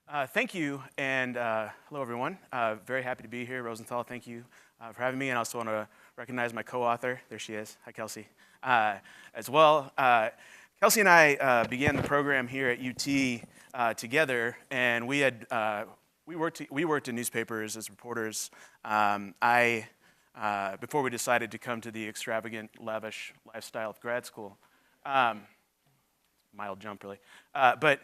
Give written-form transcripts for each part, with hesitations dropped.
Thank you, and hello everyone. Very happy to be here. Rosenthal, thank you for having me, and I also want to recognize my co-author. There she is. Hi, Kelsey. As well, Kelsey and I began the program here at UT together, and we worked in newspapers as reporters. Before we decided to come to the extravagant, lavish lifestyle of grad school. Mild jump, really. But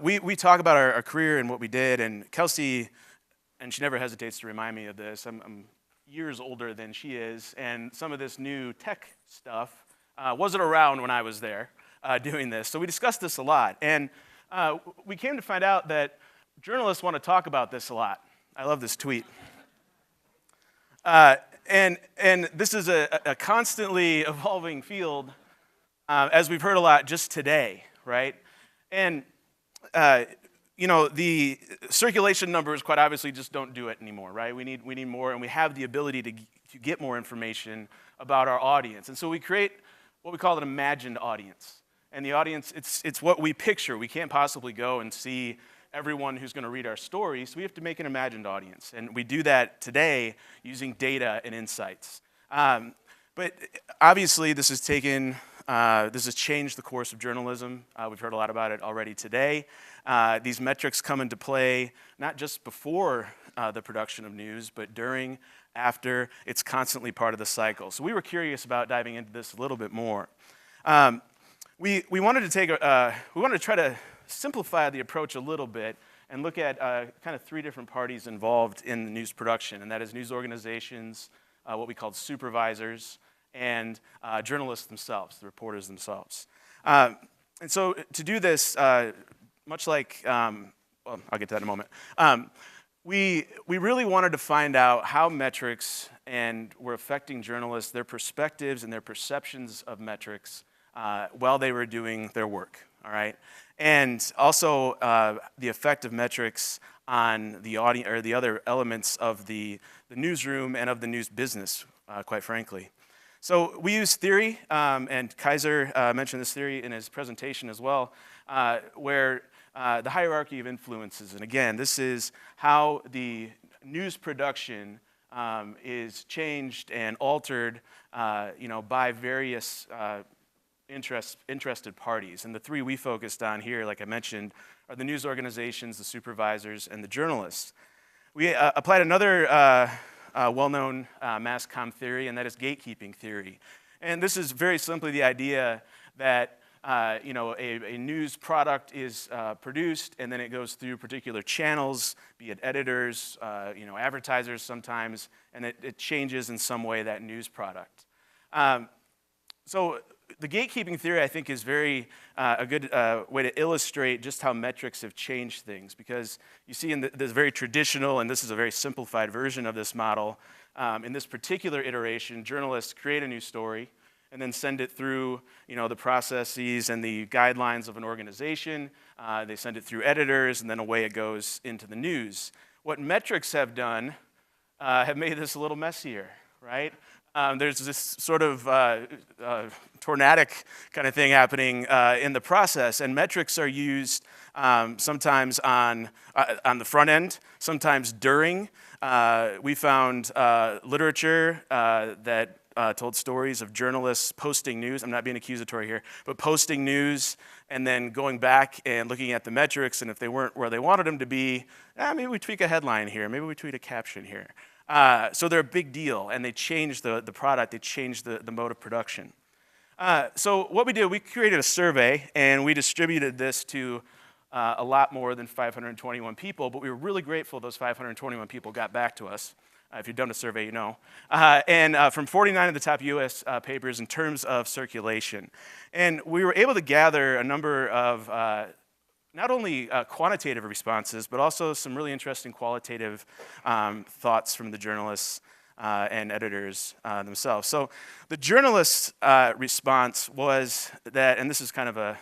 we talk about our career and what we did, and Kelsey, and she never hesitates to remind me of this, I'm years older than she is, and some of this new tech stuff wasn't around when I was there doing this. So we discussed this a lot, and we came to find out that journalists want to talk about this a lot. I love this tweet. And this is a constantly evolving field, as we've heard a lot just today, right? And, the circulation numbers quite obviously just don't do it anymore, right? We need more, and we have the ability to get more information about our audience. And so we create what we call an imagined audience. And the audience, it's what we picture. We can't possibly go and see everyone who's going to read our story, so we have to make an imagined audience. And we do that today using data and insights. But obviously, this has changed the course of journalism. We've heard a lot about it already today. These metrics come into play not just before the production of news, but during, after. It's constantly part of the cycle. So we were curious about diving into this a little bit more. We wanted to try to simplify the approach a little bit and look at kind of three different parties involved in the news production, and that is news organizations, what we call supervisors, and journalists themselves, the reporters themselves. And so to do this, much like, I'll get to that in a moment, we really wanted to find out how metrics were affecting journalists, their perspectives and their perceptions of metrics while they were doing their work, all right? And also the effect of metrics on the audience or the other elements of the newsroom and of the news business, quite frankly. So we use theory, and Kaiser mentioned this theory in his presentation as well, where the hierarchy of influences, and again, this is how the news production is changed and altered, by various interested parties. And the three we focused on here, like I mentioned, are the news organizations, the supervisors, and the journalists. We applied another well-known mass comm theory, and that is gatekeeping theory. And this is very simply the idea that a news product is produced, and then it goes through particular channels, be it editors, advertisers sometimes, and it changes in some way that news product. So the gatekeeping theory, I think, is a good way to illustrate just how metrics have changed things, because you see in this very traditional, and this is a very simplified version of this model, in this particular iteration, journalists create a new story and then send it through the processes and the guidelines of an organization. They send it through editors, and then away it goes into the news. What metrics have done have made this a little messier, right? There's this sort of tornadic kind of thing happening in the process, and metrics are used sometimes on the front end, sometimes during. We found literature that told stories of journalists posting news. I'm not being accusatory here, but posting news and then going back and looking at the metrics, and if they weren't where they wanted them to be, maybe we tweak a headline here, maybe we tweak a caption here. So they're a big deal, and they change the product, they change the mode of production. So what we did, we created a survey, and we distributed this to a lot more than 521 people, but we were really grateful those 521 people got back to us. If you've done a survey, you know. And from 49 of the top US papers in terms of circulation. And we were able to gather a number of not only quantitative responses, but also some really interesting qualitative thoughts from the journalists and editors themselves. So the journalists' response was that, and this is kind of a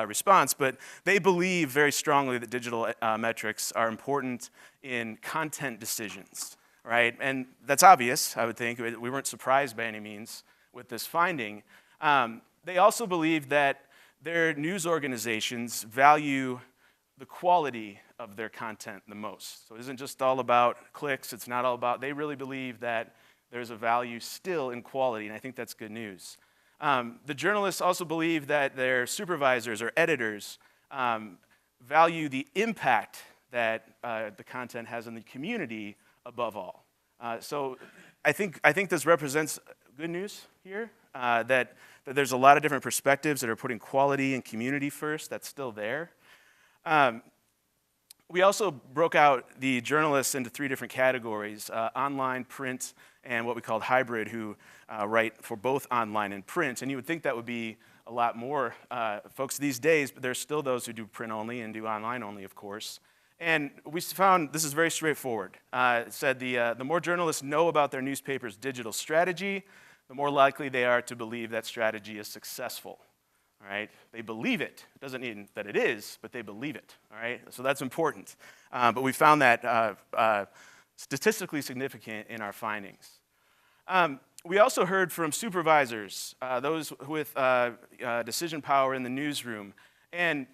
response, but they believe very strongly that digital metrics are important in content decisions, right? And that's obvious, I would think. We weren't surprised by any means with this finding. They also believe that their news organizations value the quality of their content the most. So it isn't just all about clicks, it's not all about, they really believe that there's a value still in quality, and I think that's good news. The journalists also believe that their supervisors or editors value the impact that the content has on the community above all. So I think this represents good news here, that there's a lot of different perspectives that are putting quality and community first. That's still there. We also broke out the journalists into 3 different categories, online, print, and what we called hybrid, who write for both online and print. And you would think that would be a lot more folks these days, but there's still those who do print only and do online only, of course. And we found this is very straightforward. It said the more journalists know about their newspaper's digital strategy, the more likely they are to believe that strategy is successful. All right? They believe it. It doesn't mean that it is, but they believe it. All right? So that's important. But we found that statistically significant in our findings. We also heard from supervisors, those with decision power in the newsroom, and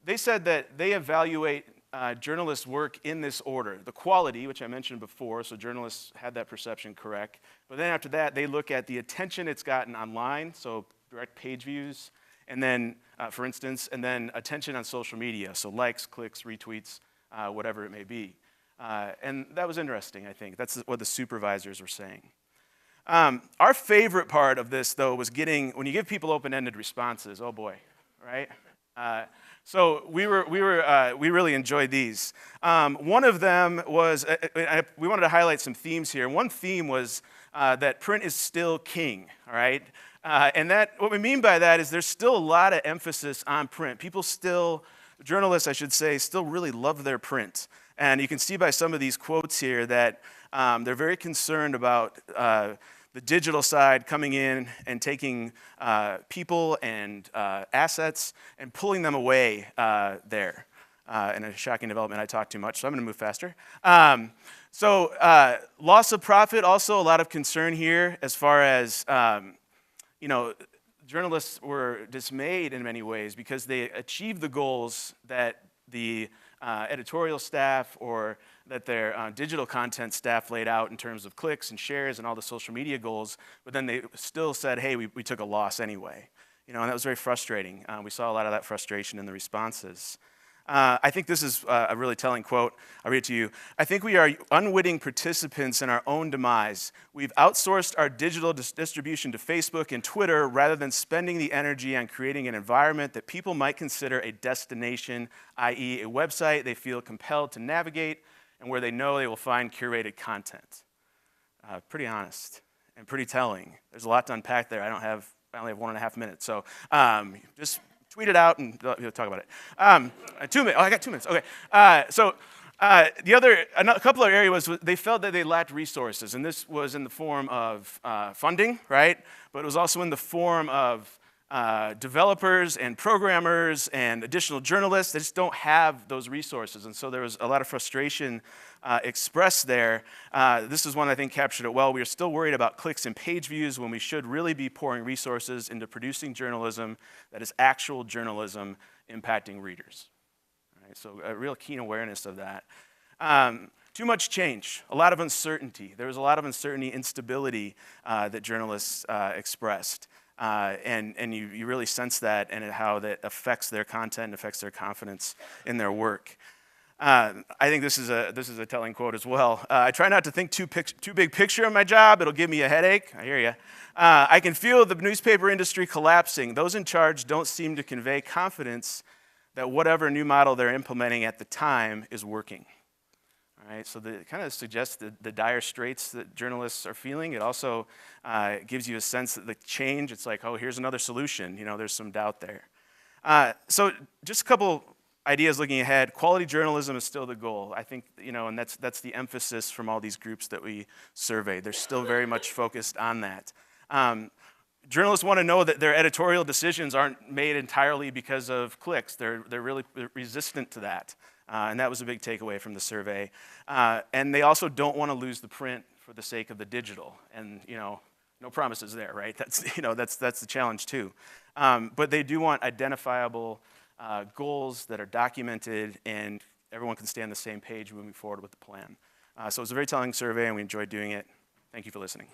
they said that they evaluate journalists' work in this order. The quality, which I mentioned before, so journalists had that perception correct. But then after that, they look at the attention it's gotten online, so direct page views, and then, for instance, and then attention on social media, so likes, clicks, retweets, whatever it may be. And that was interesting, I think. That's what the supervisors were saying. Our favorite part of this, though, was when you give people open-ended responses. Oh boy, right? So we really enjoyed these. One of them was we wanted to highlight some themes here. One theme was that print is still king. All right, and what we mean by that is there's still a lot of emphasis on print. People still, journalists, I should say, still really love their print. And you can see by some of these quotes here that they're very concerned about the digital side coming in and taking people and assets and pulling them away there. In a shocking development, I talked too much, so I'm going to move faster. Loss of profit, also a lot of concern here as far as, journalists were dismayed in many ways because they achieved the goals that the editorial staff or that their digital content staff laid out in terms of clicks and shares and all the social media goals, but then they still said, hey, we took a loss anyway. And that was very frustrating. We saw a lot of that frustration in the responses. I think this is a really telling quote. I'll read it to you. I think we are unwitting participants in our own demise. We've outsourced our digital distribution to Facebook and Twitter rather than spending the energy on creating an environment that people might consider a destination, i.e. a website they feel compelled to navigate and where they know they will find curated content. Pretty honest and pretty telling. There's a lot to unpack there. I only have 1.5 minutes, so just tweet it out and talk about it. 2 minutes. Oh, I got 2 minutes. Okay. A couple of areas was they felt that they lacked resources, and this was in the form of funding, right? But it was also in the form of developers and programmers and additional journalists. They just don't have those resources, and so there was a lot of frustration expressed there. This is one I think captured it well. We are still worried about clicks and page views when we should really be pouring resources into producing journalism that is actual journalism impacting readers. All right, so a real keen awareness of that. Too much change, a lot of uncertainty. There was a lot of uncertainty, instability that journalists expressed. And you really sense that and how that affects their content and affects their confidence in their work. I think this is a telling quote as well. I try not to think too big picture of my job. It'll give me a headache. I hear you. I can feel the newspaper industry collapsing. Those in charge don't seem to convey confidence that whatever new model they're implementing at the time is working. All right, so it kind of suggests the dire straits that journalists are feeling. It also gives you a sense that the change, it's like, oh, here's another solution. There's some doubt there. So just a couple ideas looking ahead. Quality journalism is still the goal. I think, and that's the emphasis from all these groups that we surveyed. They're still very much focused on that. Journalists want to know that their editorial decisions aren't made entirely because of clicks. They're really resistant to that. And that was a big takeaway from the survey. And they also don't want to lose the print for the sake of the digital. And, no promises there, right? That's the challenge too. But they do want identifiable goals that are documented, and everyone can stay on the same page moving forward with the plan. So it was a very telling survey, and we enjoyed doing it. Thank you for listening.